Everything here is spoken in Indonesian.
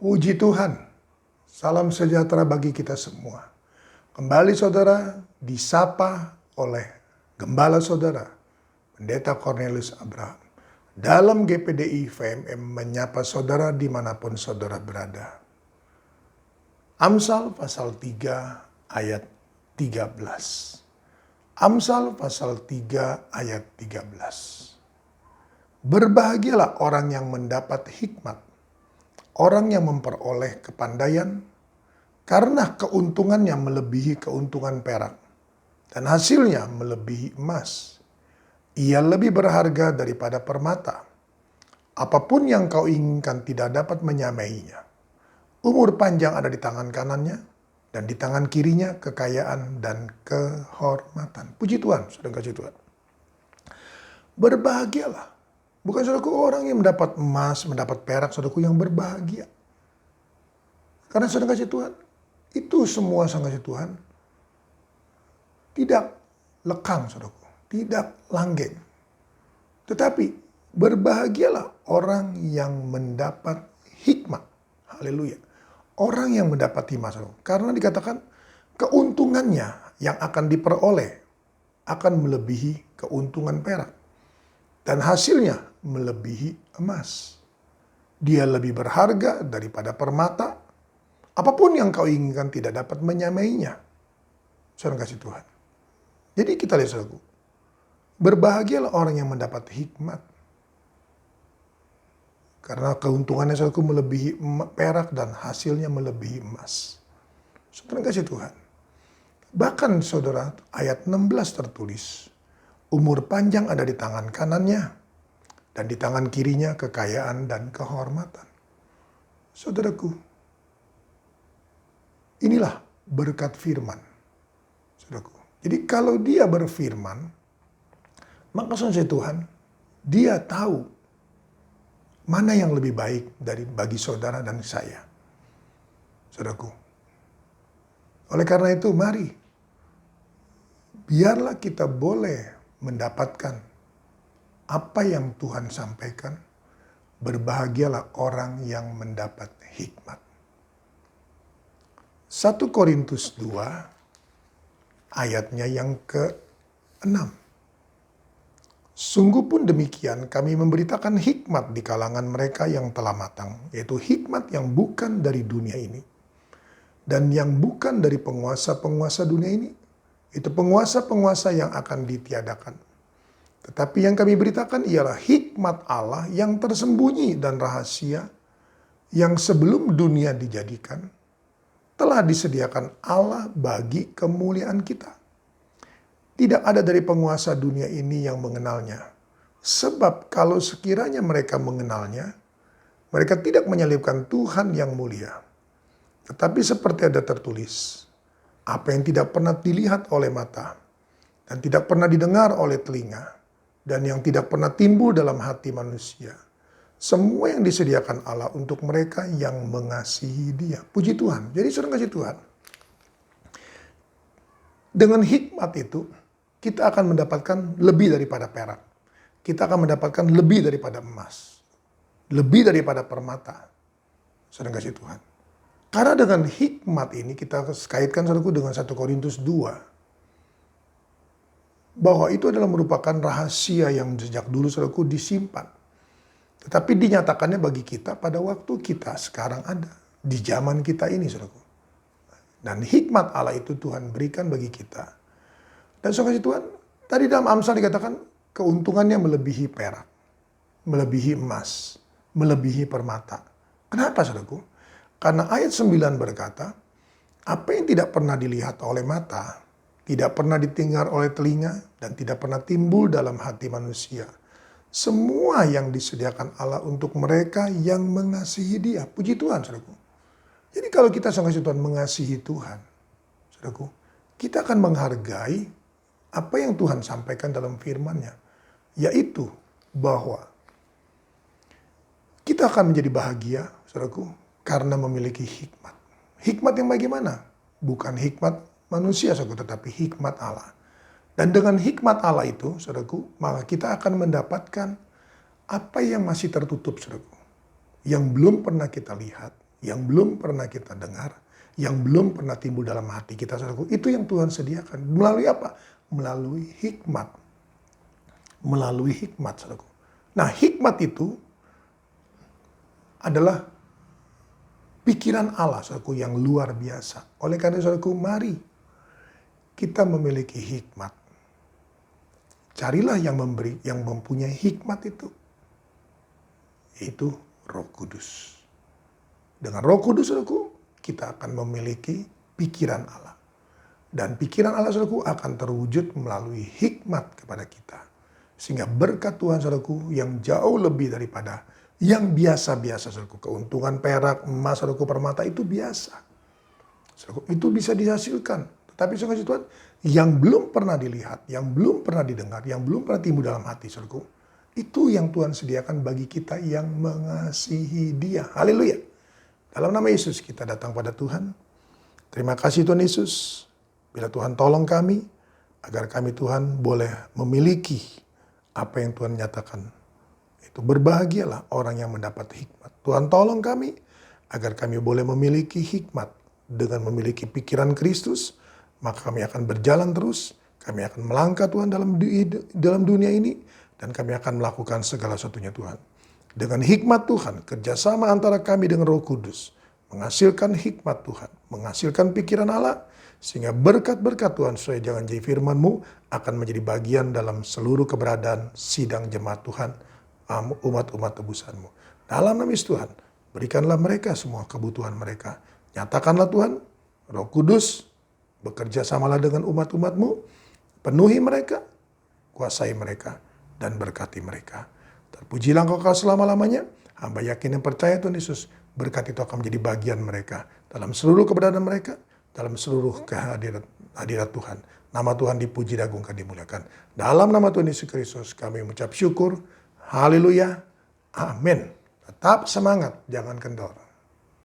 Puji Tuhan, salam sejahtera bagi kita semua. Kembali saudara disapa oleh Gembala Saudara, Pendeta Cornelius Abraham. Dalam GPDI VMM menyapa saudara dimanapun saudara berada. Amsal pasal 3 ayat 13. Amsal pasal 3 ayat 13. Berbahagialah orang yang mendapat hikmat, orang yang memperoleh kepandaian, karena keuntungannya melebihi keuntungan perak, dan hasilnya melebihi emas. Ia lebih berharga daripada permata. Apapun yang kau inginkan tidak dapat menyamainya. Umur panjang ada di tangan kanannya, dan di tangan kirinya kekayaan dan kehormatan. Puji Tuhan, saudara kasih Tuhan. Berbahagialah. Bukan saudaraku orang yang mendapat emas, mendapat perak, saudaraku yang berbahagia. Karena saudara kasih Tuhan, itu semua sang kasih Tuhan tidak lekang, saudaraku, tidak langgeng. Tetapi berbahagialah orang yang mendapat hikmat. Haleluya. Orang yang mendapat hikmat, saudaraku. Karena dikatakan keuntungannya yang akan diperoleh akan melebihi keuntungan perak. Dan hasilnya melebihi emas. Dia lebih berharga daripada permata. Apapun yang kau inginkan tidak dapat menyamainya. Saudara kasih Tuhan. Jadi kita lihat saudaraku. Berbahagialah orang yang mendapat hikmat. Karena keuntungannya saudaraku melebihi perak dan hasilnya melebihi emas. Saudara kasih Tuhan. Bahkan saudara ayat 16 tertulis. Umur panjang ada di tangan kanannya, dan di tangan kirinya kekayaan dan kehormatan. Saudaraku, inilah berkat firman. Saudaraku. Jadi kalau dia berfirman, maka saudara Tuhan, dia tahu mana yang lebih baik bagi saudara dan saya. Saudaraku. Oleh karena itu, mari, biarlah kita boleh mendapatkan apa yang Tuhan sampaikan. Berbahagialah orang yang mendapat hikmat. 1 Korintus 2 ayatnya yang ke-6. Sungguh pun demikian kami memberitakan hikmat di kalangan mereka yang telah matang, yaitu hikmat yang bukan dari dunia ini dan yang bukan dari penguasa-penguasa dunia ini. Itu penguasa-penguasa yang akan ditiadakan. Tetapi yang kami beritakan ialah hikmat Allah yang tersembunyi dan rahasia yang sebelum dunia dijadikan telah disediakan Allah bagi kemuliaan kita. Tidak ada dari penguasa dunia ini yang mengenalnya. Sebab kalau sekiranya mereka mengenalnya, mereka tidak menyalibkan Tuhan yang mulia. Tetapi seperti ada tertulis, apa yang tidak pernah dilihat oleh mata, dan tidak pernah didengar oleh telinga, dan yang tidak pernah timbul dalam hati manusia. Semua yang disediakan Allah untuk mereka yang mengasihi Dia. Puji Tuhan. Jadi saudara kasih Tuhan, dengan hikmat itu, kita akan mendapatkan lebih daripada perak. Kita akan mendapatkan lebih daripada emas. Lebih daripada permata. Saudara kasih Tuhan. Karena dengan hikmat ini kita kaitkan saudaraku dengan 1 Korintus 2. Bahwa itu adalah merupakan rahasia yang sejak dulu saudaraku disimpan. Tetapi dinyatakannya bagi kita pada waktu kita sekarang ada. Di zaman kita ini saudaraku. Dan hikmat Allah itu Tuhan berikan bagi kita. Dan saudara Tuhan, tadi dalam Amsal dikatakan keuntungannya melebihi perak. Melebihi emas. Melebihi permata. Kenapa saudaraku? Karena ayat 9 berkata, apa yang tidak pernah dilihat oleh mata, tidak pernah didengar oleh telinga, dan tidak pernah timbul dalam hati manusia. Semua yang disediakan Allah untuk mereka yang mengasihi Dia. Puji Tuhan, saudaraku. Jadi kalau kita sang Tuhan mengasihi Tuhan, saudaraku, kita akan menghargai apa yang Tuhan sampaikan dalam firman-Nya. Yaitu bahwa kita akan menjadi bahagia, saudaraku, karena memiliki hikmat. Hikmat yang bagaimana? Bukan hikmat manusia, saudaraku, tetapi hikmat Allah. Dan dengan hikmat Allah itu, saudaraku, maka kita akan mendapatkan apa yang masih tertutup, saudaraku. Yang belum pernah kita lihat, yang belum pernah kita dengar, yang belum pernah timbul dalam hati kita, saudaraku. Itu yang Tuhan sediakan. Melalui apa? Melalui hikmat. Melalui hikmat, saudaraku. Nah, hikmat itu adalah pikiran Allah, saudaraku, yang luar biasa. Oleh karena itu, saudaraku, mari kita memiliki hikmat. Carilah yang memberi, yang mempunyai hikmat itu. Yaitu Roh Kudus. Dengan Roh Kudus, saudaraku, kita akan memiliki pikiran Allah. Dan pikiran Allah, saudaraku, akan terwujud melalui hikmat kepada kita. Sehingga berkat Tuhan, saudaraku, yang jauh lebih daripada yang biasa-biasa, saudaraku. Keuntungan perak, emas, saudaraku, permata itu biasa. Saudaraku, itu bisa dihasilkan. Tetapi saudaraku Tuhan, yang belum pernah dilihat, yang belum pernah didengar, yang belum pernah timbul dalam hati, saudaraku, itu yang Tuhan sediakan bagi kita yang mengasihi Dia. Haleluya. Dalam nama Yesus kita datang pada Tuhan. Terima kasih Tuhan Yesus. Bila Tuhan tolong kami, agar kami Tuhan boleh memiliki apa yang Tuhan nyatakan. Itu berbahagialah orang yang mendapat hikmat. Tuhan tolong kami, agar kami boleh memiliki hikmat. Dengan memiliki pikiran Kristus, maka kami akan berjalan terus. Kami akan melangkah Tuhan dalam dunia ini. Dan kami akan melakukan segala sesuatunya Tuhan. Dengan hikmat Tuhan, kerjasama antara kami dengan Roh Kudus, menghasilkan hikmat Tuhan, menghasilkan pikiran Allah, sehingga berkat-berkat Tuhan sesuai janji firman-Mu akan menjadi bagian dalam seluruh keberadaan sidang jemaat Tuhan, umat-umat tebusan-Mu. Dalam nama Yesus Tuhan, berikanlah mereka semua kebutuhan mereka. Nyatakanlah Tuhan, Roh Kudus, bekerja samalah dengan umat-umat-Mu, penuhi mereka, kuasai mereka, dan berkati mereka. Terpujilah Engkau selama-lamanya. Hamba yakin dan percaya Tuhan Yesus, berkat itu akan menjadi bagian mereka dalam seluruh keberadaan mereka, dalam seluruh hadirat Tuhan. Nama Tuhan dipuji, diagungkan, dimuliakan. Dalam nama Tuhan Yesus Kristus kami mengucap syukur. Haleluya. Amin. Tetap semangat, jangan kendor.